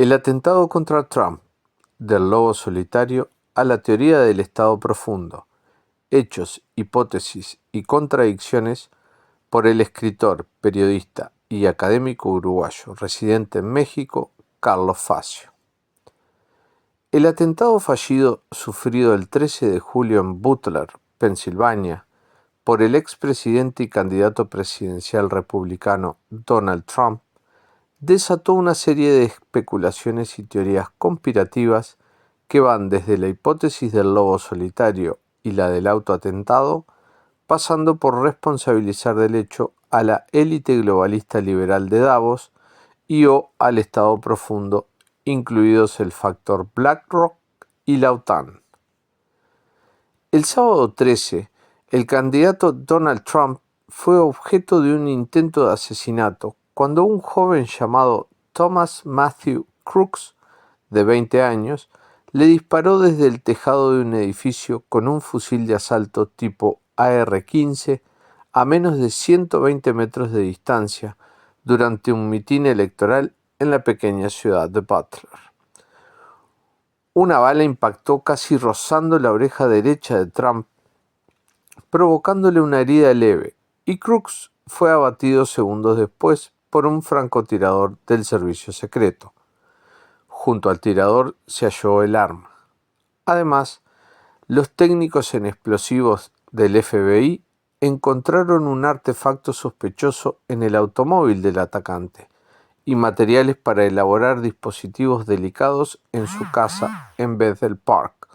El atentado contra Trump, del lobo solitario a la teoría del Estado profundo, hechos, hipótesis y contradicciones, por el escritor, periodista y académico uruguayo residente en México, Carlos Facio. El atentado fallido sufrido el 13 de julio en Butler, Pensilvania, por el expresidente y candidato presidencial republicano Donald Trump, desató una serie de especulaciones y teorías conspirativas que van desde la hipótesis del lobo solitario y la del autoatentado, pasando por responsabilizar del hecho a la élite globalista liberal de Davos y o al Estado profundo, incluidos el factor BlackRock y la OTAN. El sábado 13, el candidato Donald Trump fue objeto de un intento de asesinato cuando un joven llamado Thomas Matthew Crooks, de 20 años, le disparó desde el tejado de un edificio con un fusil de asalto tipo AR-15 a menos de 120 metros de distancia durante un mitin electoral en la pequeña ciudad de Butler. Una bala impactó casi rozando la oreja derecha de Trump, provocándole una herida leve, y Crooks fue abatido segundos después por un francotirador del servicio secreto. Junto al tirador se halló el arma. Además, los técnicos en explosivos del FBI encontraron un artefacto sospechoso en el automóvil del atacante y materiales para elaborar dispositivos delicados en su casa en Bethel Park,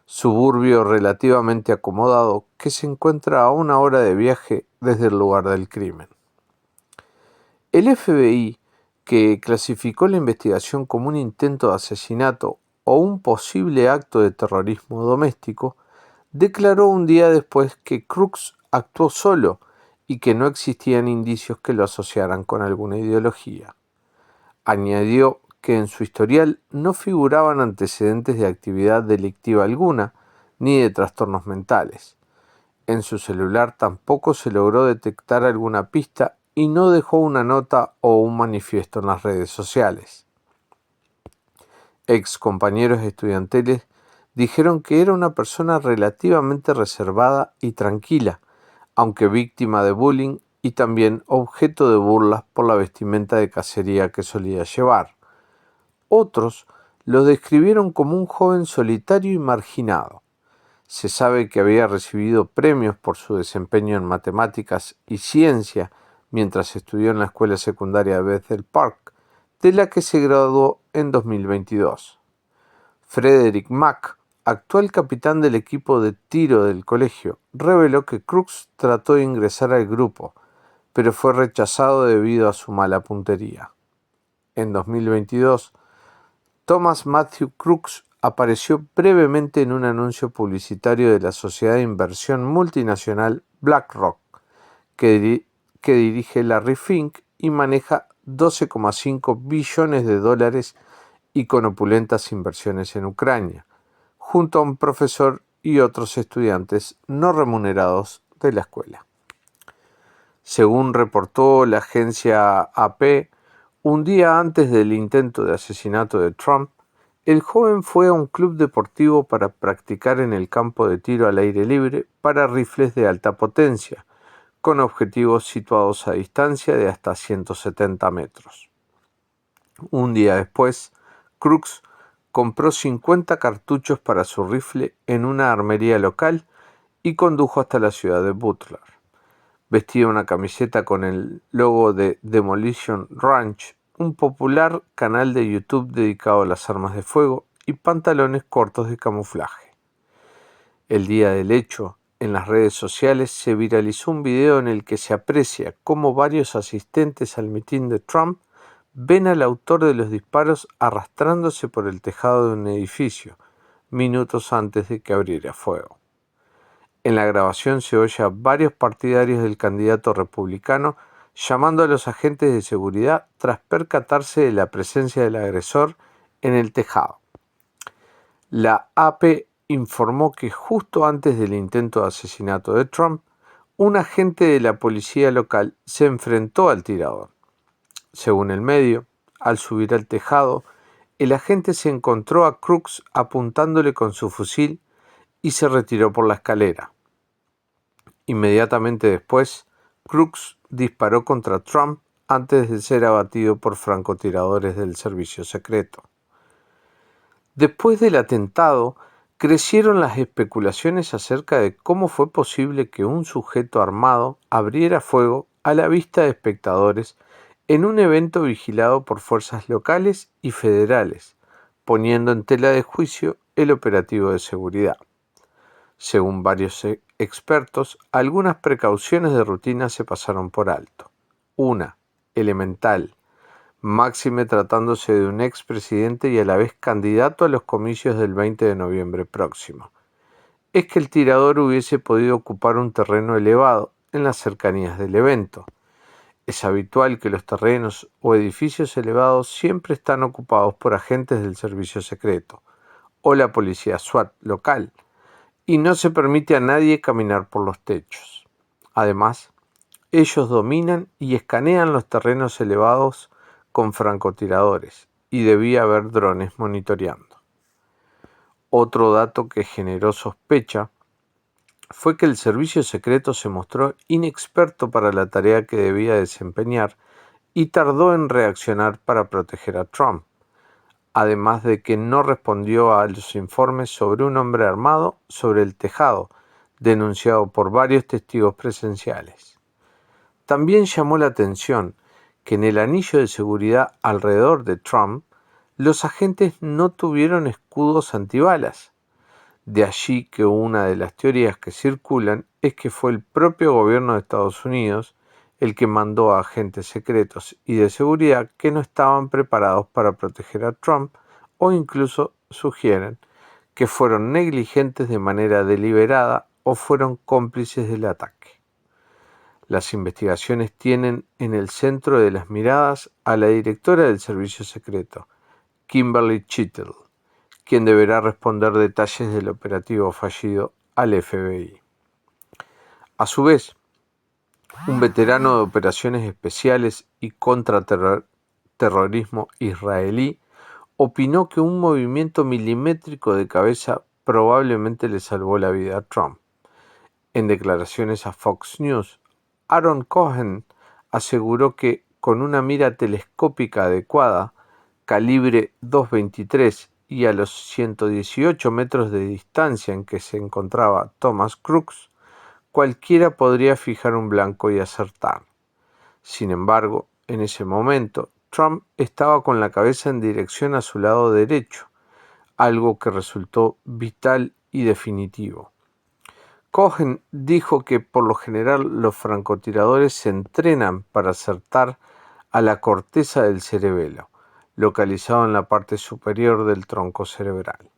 suburbio relativamente acomodado que se encuentra a 1 hora de viaje desde el lugar del crimen. El FBI, que clasificó la investigación como un intento de asesinato o un posible acto de terrorismo doméstico, declaró un día después que Crooks actuó solo y que no existían indicios que lo asociaran con alguna ideología. Añadió que en su historial no figuraban antecedentes de actividad delictiva alguna, ni de trastornos mentales. En su celular tampoco se logró detectar alguna pista y no dejó una nota o un manifiesto en las redes sociales. Ex compañeros estudiantiles dijeron que era una persona relativamente reservada y tranquila, aunque víctima de bullying y también objeto de burlas por la vestimenta de cacería que solía llevar. Otros lo describieron como un joven solitario y marginado. Se sabe que había recibido premios por su desempeño en matemáticas y ciencia mientras estudió en la escuela secundaria de Bethel Park, de la que se graduó en 2022. Frederick Mack, actual capitán del equipo de tiro del colegio, reveló que Crooks trató de ingresar al grupo, pero fue rechazado debido a su mala puntería. En 2022, Thomas Matthew Crooks apareció brevemente en un anuncio publicitario de la sociedad de inversión multinacional BlackRock, que dirige Larry Fink y maneja $12,5 billones y con opulentas inversiones en Ucrania, junto a un profesor y otros estudiantes no remunerados de la escuela. Según reportó la agencia AP, un día antes del intento de asesinato de Trump, el joven fue a un club deportivo para practicar en el campo de tiro al aire libre para rifles de alta potencia, con objetivos situados a distancia de hasta 170 metros. Un día después, Crooks compró 50 cartuchos para su rifle en una armería local y condujo hasta la ciudad de Butler. Vestía una camiseta con el logo de Demolition Ranch, un popular canal de YouTube dedicado a las armas de fuego, y pantalones cortos de camuflaje. El día del hecho, en las redes sociales se viralizó un video en el que se aprecia cómo varios asistentes al mitin de Trump ven al autor de los disparos arrastrándose por el tejado de un edificio, minutos antes de que abriera fuego. En la grabación se oye a varios partidarios del candidato republicano llamando a los agentes de seguridad tras percatarse de la presencia del agresor en el tejado. La AP informó que justo antes del intento de asesinato de Trump, un agente de la policía local se enfrentó al tirador. Según el medio, al subir al tejado, el agente se encontró a Crooks apuntándole con su fusil y se retiró por la escalera. Inmediatamente después, Crooks disparó contra Trump antes de ser abatido por francotiradores del servicio secreto. Después del atentado, crecieron las especulaciones acerca de cómo fue posible que un sujeto armado abriera fuego a la vista de espectadores en un evento vigilado por fuerzas locales y federales, poniendo en tela de juicio el operativo de seguridad. Según varios expertos, algunas precauciones de rutina se pasaron por alto. Una, elemental, máxime tratándose de un expresidente y a la vez candidato a los comicios del 20 de noviembre próximo, es que el tirador hubiese podido ocupar un terreno elevado en las cercanías del evento. Es habitual que los terrenos o edificios elevados siempre están ocupados por agentes del servicio secreto o la policía SWAT local, y no se permite a nadie caminar por los techos. Además, ellos dominan y escanean los terrenos elevados con francotiradores, y debía haber drones monitoreando. Otro dato que generó sospecha fue que el servicio secreto se mostró inexperto para la tarea que debía desempeñar y tardó en reaccionar para proteger a Trump, además de que no respondió a los informes sobre un hombre armado sobre el tejado, denunciado por varios testigos presenciales. También llamó la atención que en el anillo de seguridad alrededor de Trump, los agentes no tuvieron escudos antibalas. De allí que una de las teorías que circulan es que fue el propio gobierno de Estados Unidos el que mandó a agentes secretos y de seguridad que no estaban preparados para proteger a Trump, o incluso sugieren que fueron negligentes de manera deliberada o fueron cómplices del ataque. Las investigaciones tienen en el centro de las miradas a la directora del servicio secreto, Kimberly Chittle, quien deberá responder detalles del operativo fallido al FBI. A su vez, un veterano de operaciones especiales y contraterrorismo israelí opinó que un movimiento milimétrico de cabeza probablemente le salvó la vida a Trump. En declaraciones a Fox News, Aaron Cohen aseguró que con una mira telescópica adecuada, calibre 2.23 y a los 118 metros de distancia en que se encontraba Thomas Crooks, cualquiera podría fijar un blanco y acertar. Sin embargo, en ese momento, Trump estaba con la cabeza en dirección a su lado derecho, algo que resultó vital y definitivo. Cohen dijo que por lo general los francotiradores se entrenan para acertar a la corteza del cerebelo, localizado en la parte superior del tronco cerebral.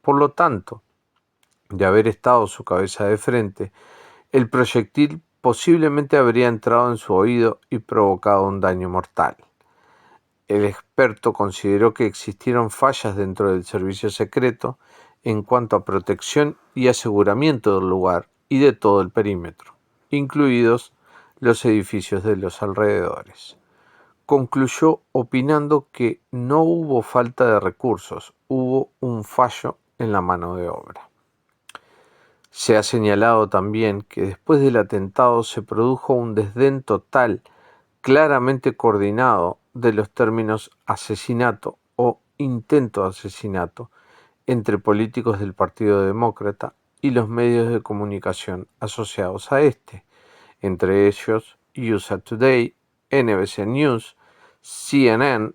Por lo tanto, de haber estado su cabeza de frente, el proyectil posiblemente habría entrado en su oído y provocado un daño mortal. El experto consideró que existieron fallas dentro del servicio secreto en cuanto a protección y aseguramiento del lugar y de todo el perímetro, incluidos los edificios de los alrededores. Concluyó opinando que no hubo falta de recursos, hubo un fallo en la mano de obra. Se ha señalado también que después del atentado se produjo un desdén total, claramente coordinado, de los términos asesinato o intento de asesinato entre políticos del Partido Demócrata y los medios de comunicación asociados a este, entre ellos USA Today, NBC News, CNN,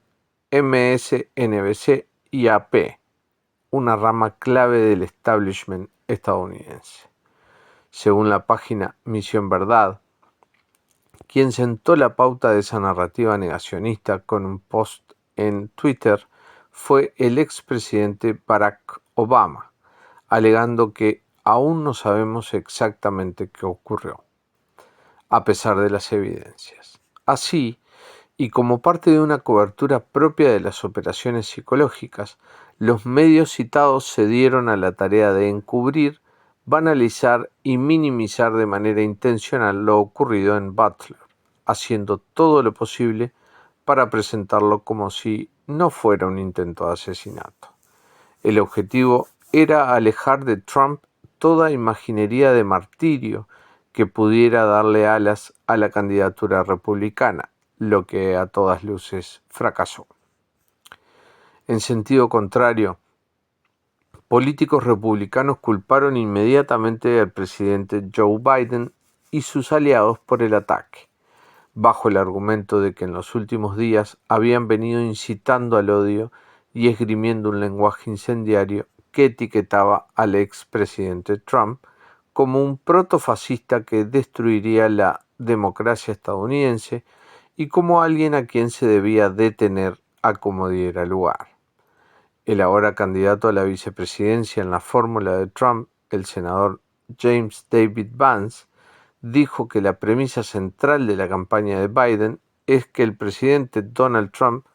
MSNBC y AP, una rama clave del establishment estadounidense. Según la página Misión Verdad, quien sentó la pauta de esa narrativa negacionista con un post en Twitter fue el expresidente Barack Obama, alegando que aún no sabemos exactamente qué ocurrió, a pesar de las evidencias. Así, y como parte de una cobertura propia de las operaciones psicológicas, los medios citados se dieron a la tarea de encubrir, banalizar y minimizar de manera intencional lo ocurrido en Butler, haciendo todo lo posible para presentarlo como si no fuera un intento de asesinato. El objetivo era alejar de Trump toda imaginería de martirio que pudiera darle alas a la candidatura republicana, lo que a todas luces fracasó. En sentido contrario, políticos republicanos culparon inmediatamente al presidente Joe Biden y sus aliados por el ataque, bajo el argumento de que en los últimos días habían venido incitando al odio y esgrimiendo un lenguaje incendiario que etiquetaba al expresidente Trump como un protofascista que destruiría la democracia estadounidense y como alguien a quien se debía detener a como diera lugar. El ahora candidato a la vicepresidencia en la fórmula de Trump, el senador James David Vance, dijo que la premisa central de la campaña de Biden es que el presidente Donald Trump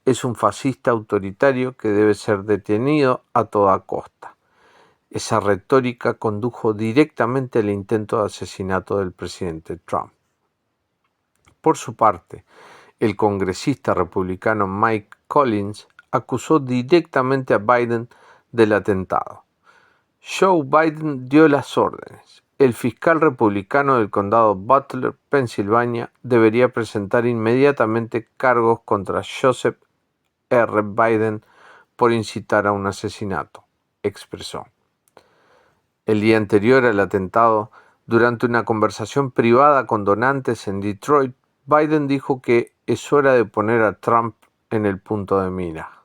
es un fascista autoritario que debe ser detenido a toda costa. Esa retórica condujo directamente al intento de asesinato del presidente Trump. Por su parte, el congresista republicano Mike Collins acusó directamente a Biden del atentado. Joe Biden dio las órdenes. El fiscal republicano del condado Butler, Pensilvania, debería presentar inmediatamente cargos contra Joseph R. Biden por incitar a un asesinato, expresó. El día anterior al atentado, durante una conversación privada con donantes en Detroit, Biden dijo que es hora de poner a Trump en el punto de mira.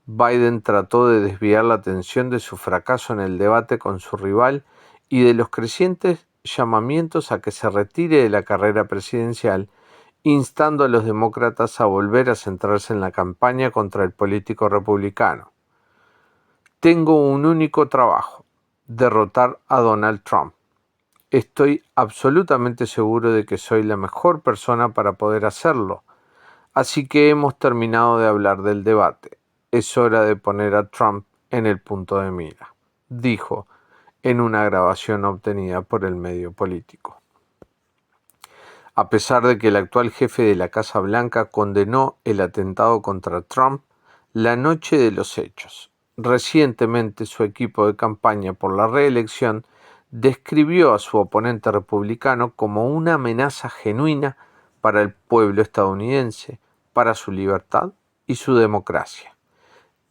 Biden trató de desviar la atención de su fracaso en el debate con su rival y de los crecientes llamamientos a que se retire de la carrera presidencial, instando a los demócratas a volver a centrarse en la campaña contra el político republicano. Tengo un único trabajo: derrotar a Donald Trump. Estoy absolutamente seguro de que soy la mejor persona para poder hacerlo. Así que hemos terminado de hablar del debate. Es hora de poner a Trump en el punto de mira, dijo en una grabación obtenida por el medio político. A pesar de que el actual jefe de la Casa Blanca condenó el atentado contra Trump la noche de los hechos, recientemente su equipo de campaña por la reelección describió a su oponente republicano como una amenaza genuina para el pueblo estadounidense, para su libertad y su democracia.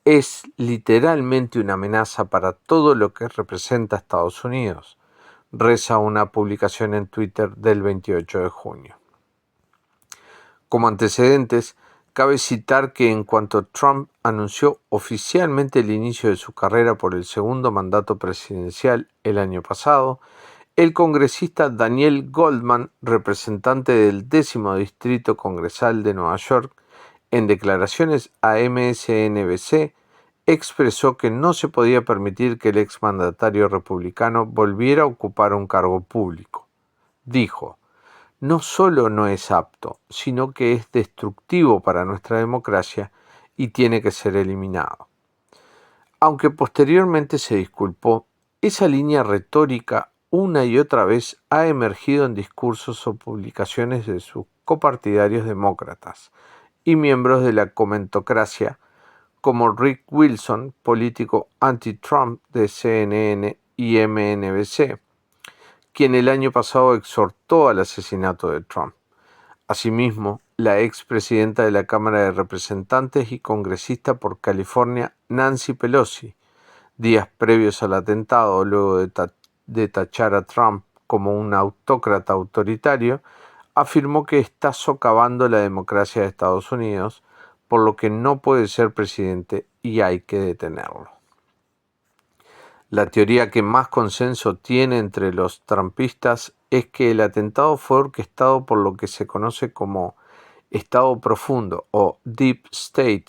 Es literalmente una amenaza para todo lo que representa a Estados Unidos, reza una publicación en Twitter del 28 de junio. Como antecedentes, cabe citar que en cuanto Trump anunció oficialmente el inicio de su carrera por el segundo mandato presidencial el año pasado, el congresista Daniel Goldman, representante del 10º Distrito Congresal de Nueva York, en declaraciones a MSNBC, expresó que no se podía permitir que el exmandatario republicano volviera a ocupar un cargo público. Dijo: no solo no es apto, sino que es destructivo para nuestra democracia y tiene que ser eliminado. Aunque posteriormente se disculpó, esa línea retórica una y otra vez ha emergido en discursos o publicaciones de sus copartidarios demócratas y miembros de la comentocracia, como Rick Wilson, político anti-Trump de CNN y MSNBC, quien el año pasado exhortó al asesinato de Trump. Asimismo, la expresidenta de la Cámara de Representantes y congresista por California, Nancy Pelosi, días previos al atentado, luego de tachar a Trump como un autócrata autoritario, afirmó que está socavando la democracia de Estados Unidos, por lo que no puede ser presidente y hay que detenerlo. La teoría que más consenso tiene entre los trumpistas es que el atentado fue orquestado por lo que se conoce como Estado Profundo o Deep State,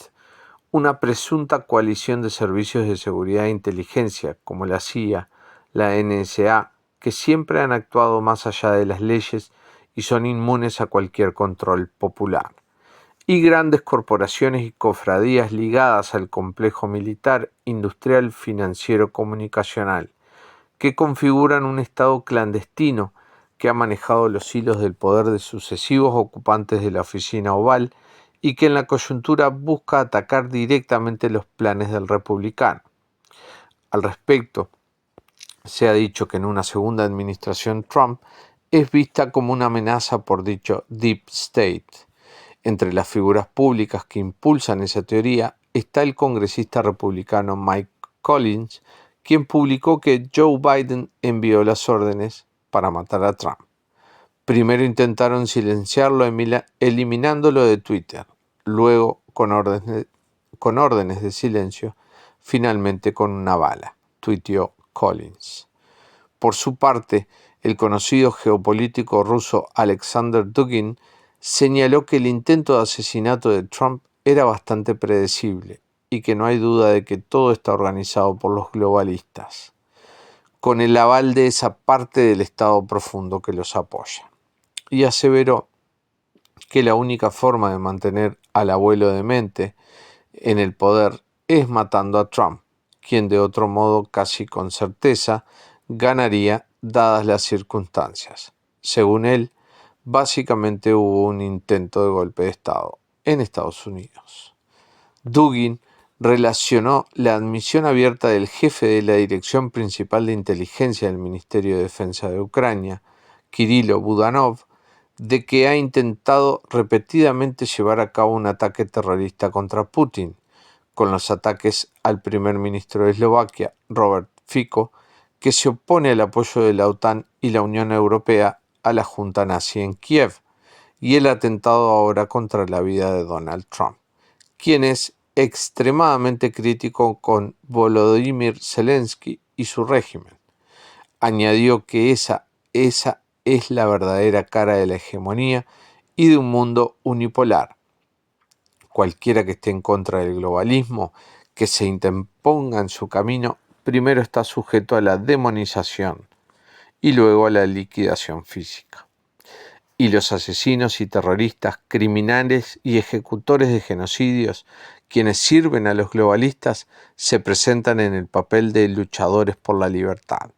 una presunta coalición de servicios de seguridad e inteligencia como la CIA, la NSA, que siempre han actuado más allá de las leyes y son inmunes a cualquier control popular, y grandes corporaciones y cofradías ligadas al complejo militar, industrial, financiero, comunicacional, que configuran un Estado clandestino que ha manejado los hilos del poder de sucesivos ocupantes de la oficina oval y que en la coyuntura busca atacar directamente los planes del republicano. Al respecto, se ha dicho que en una segunda administración Trump es vista como una amenaza por dicho Deep State. Entre las figuras públicas que impulsan esa teoría está el congresista republicano Mike Collins, quien publicó que Joe Biden envió las órdenes para matar a Trump. Primero intentaron silenciarlo eliminándolo de Twitter, luego con órdenes de silencio, finalmente con una bala, tuiteó Collins. Por su parte, el conocido geopolítico ruso Alexander Dugin señaló que el intento de asesinato de Trump era bastante predecible y que no hay duda de que todo está organizado por los globalistas, con el aval de esa parte del Estado profundo que los apoya. Y aseveró que la única forma de mantener al abuelo demente en el poder es matando a Trump, quien de otro modo casi con certeza ganaría dadas las circunstancias. Según él, básicamente hubo un intento de golpe de Estado en Estados Unidos. Dugin relacionó la admisión abierta del jefe de la Dirección Principal de Inteligencia del Ministerio de Defensa de Ucrania, Kirilo Budanov, de que ha intentado repetidamente llevar a cabo un ataque terrorista contra Putin, con los ataques al primer ministro de Eslovaquia, Robert Fico, que se opone al apoyo de la OTAN y la Unión Europea a la junta nazi en Kiev, y el atentado ahora contra la vida de Donald Trump, quien es extremadamente crítico con Volodymyr Zelensky y su régimen. Añadió que esa es la verdadera cara de la hegemonía y de un mundo unipolar. Cualquiera que esté en contra del globalismo, que se interponga en su camino, primero está sujeto a la demonización y luego a la liquidación física. Y los asesinos y terroristas, criminales y ejecutores de genocidios, quienes sirven a los globalistas, se presentan en el papel de luchadores por la libertad.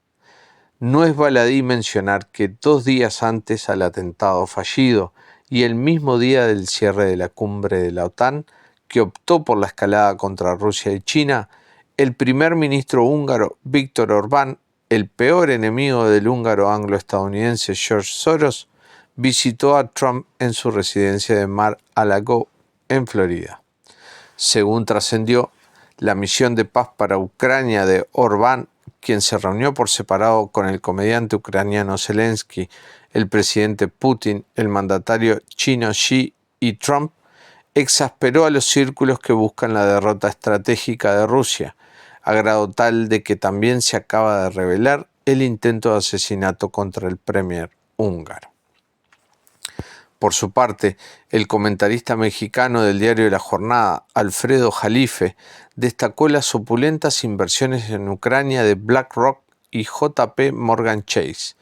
No es baladí mencionar que 2 días antes al atentado fallido y el mismo día del cierre de la cumbre de la OTAN, que optó por la escalada contra Rusia y China, el primer ministro húngaro Viktor Orbán, el peor enemigo del húngaro anglo-estadounidense George Soros, visitó a Trump en su residencia de Mar-a-Lago, en Florida. Según trascendió, la misión de paz para Ucrania de Orbán, quien se reunió por separado con el comediante ucraniano Zelensky, el presidente Putin, el mandatario chino Xi y Trump, exasperó a los círculos que buscan la derrota estratégica de Rusia, a grado tal de que también se acaba de revelar el intento de asesinato contra el premier húngaro. Por su parte, el comentarista mexicano del diario La Jornada, Alfredo Jalife, destacó las opulentas inversiones en Ucrania de BlackRock y JP Morgan Chase,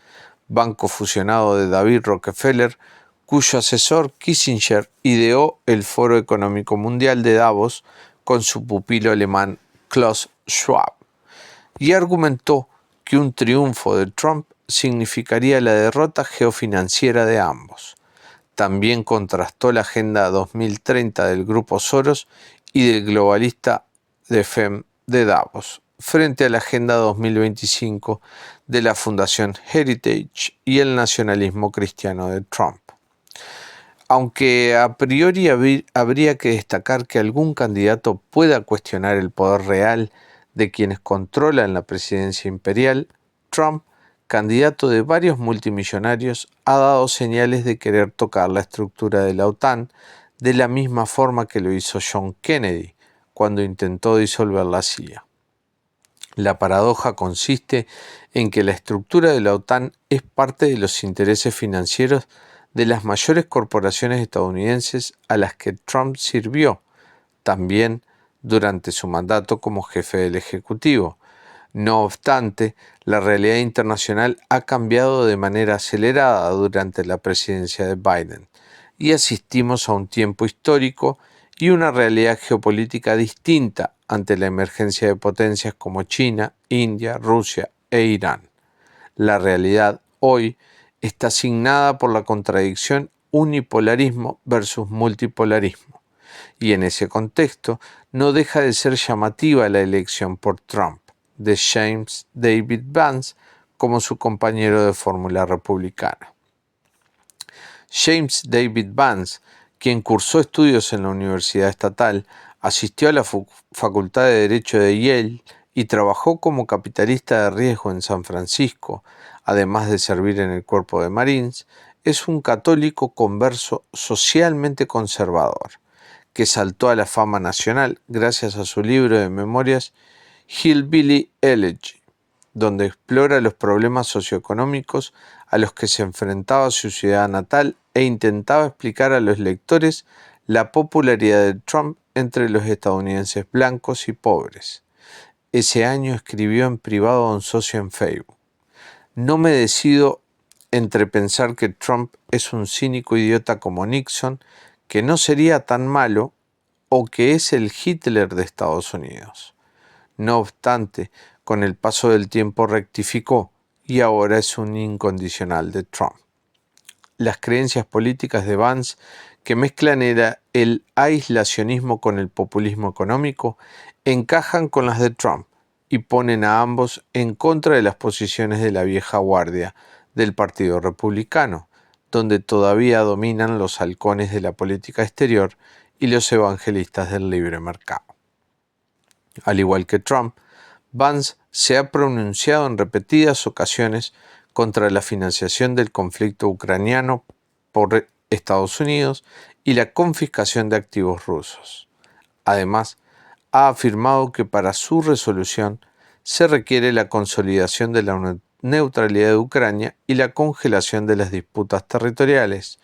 banco fusionado de David Rockefeller, cuyo asesor Kissinger ideó el Foro Económico Mundial de Davos con su pupilo alemán Klaus Schwab, y argumentó que un triunfo de Trump significaría la derrota geofinanciera de ambos. También contrastó la Agenda 2030 del Grupo Soros y del globalista de FEM de Davos, frente a la Agenda 2025 de la Fundación Heritage y el nacionalismo cristiano de Trump. Aunque a priori habría que destacar que algún candidato pueda cuestionar el poder real de quienes controlan la presidencia imperial, Trump, candidato de varios multimillonarios, ha dado señales de querer tocar la estructura de la OTAN de la misma forma que lo hizo John Kennedy cuando intentó disolver la CIA. La paradoja consiste en que la estructura de la OTAN es parte de los intereses financieros de las mayores corporaciones estadounidenses a las que Trump sirvió, también durante su mandato como jefe del Ejecutivo. No obstante, la realidad internacional ha cambiado de manera acelerada durante la presidencia de Biden y asistimos a un tiempo histórico y una realidad geopolítica distinta ante la emergencia de potencias como China, India, Rusia e Irán. La realidad hoy está asignada por la contradicción unipolarismo versus multipolarismo, y en ese contexto no deja de ser llamativa la elección por Trump de James David Vance como su compañero de fórmula republicana. James David Vance, quien cursó estudios en la Universidad Estatal, asistió a la Facultad de Derecho de Yale y trabajó como capitalista de riesgo en San Francisco, además de servir en el Cuerpo de Marines, es un católico converso socialmente conservador, que saltó a la fama nacional gracias a su libro de memorias Hillbilly Elegy, donde explora los problemas socioeconómicos a los que se enfrentaba su ciudad natal e intentaba explicar a los lectores la popularidad de Trump entre los estadounidenses blancos y pobres. Ese año escribió en privado a un socio en Facebook: "No me decido entre pensar que Trump es un cínico idiota como Nixon, que no sería tan malo, o que es el Hitler de Estados Unidos". No obstante, con el paso del tiempo rectificó y ahora es un incondicional de Trump. Las creencias políticas de Vance, que mezclan el aislacionismo con el populismo económico, encajan con las de Trump y ponen a ambos en contra de las posiciones de la vieja guardia del Partido Republicano, donde todavía dominan los halcones de la política exterior y los evangelistas del libre mercado. Al igual que Trump, Vance se ha pronunciado en repetidas ocasiones contra la financiación del conflicto ucraniano por Estados Unidos y la confiscación de activos rusos. Además, ha afirmado que para su resolución se requiere la consolidación de la neutralidad de Ucrania y la congelación de las disputas territoriales,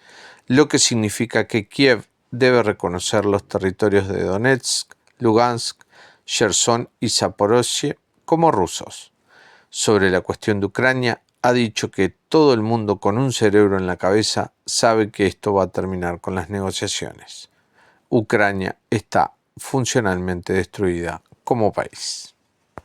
lo que significa que Kiev debe reconocer los territorios de Donetsk, Lugansk, Cherson y Zaporozhye como rusos. Sobre la cuestión de Ucrania, ha dicho que todo el mundo con un cerebro en la cabeza sabe que esto va a terminar con las negociaciones. Ucrania está funcionalmente destruida como país.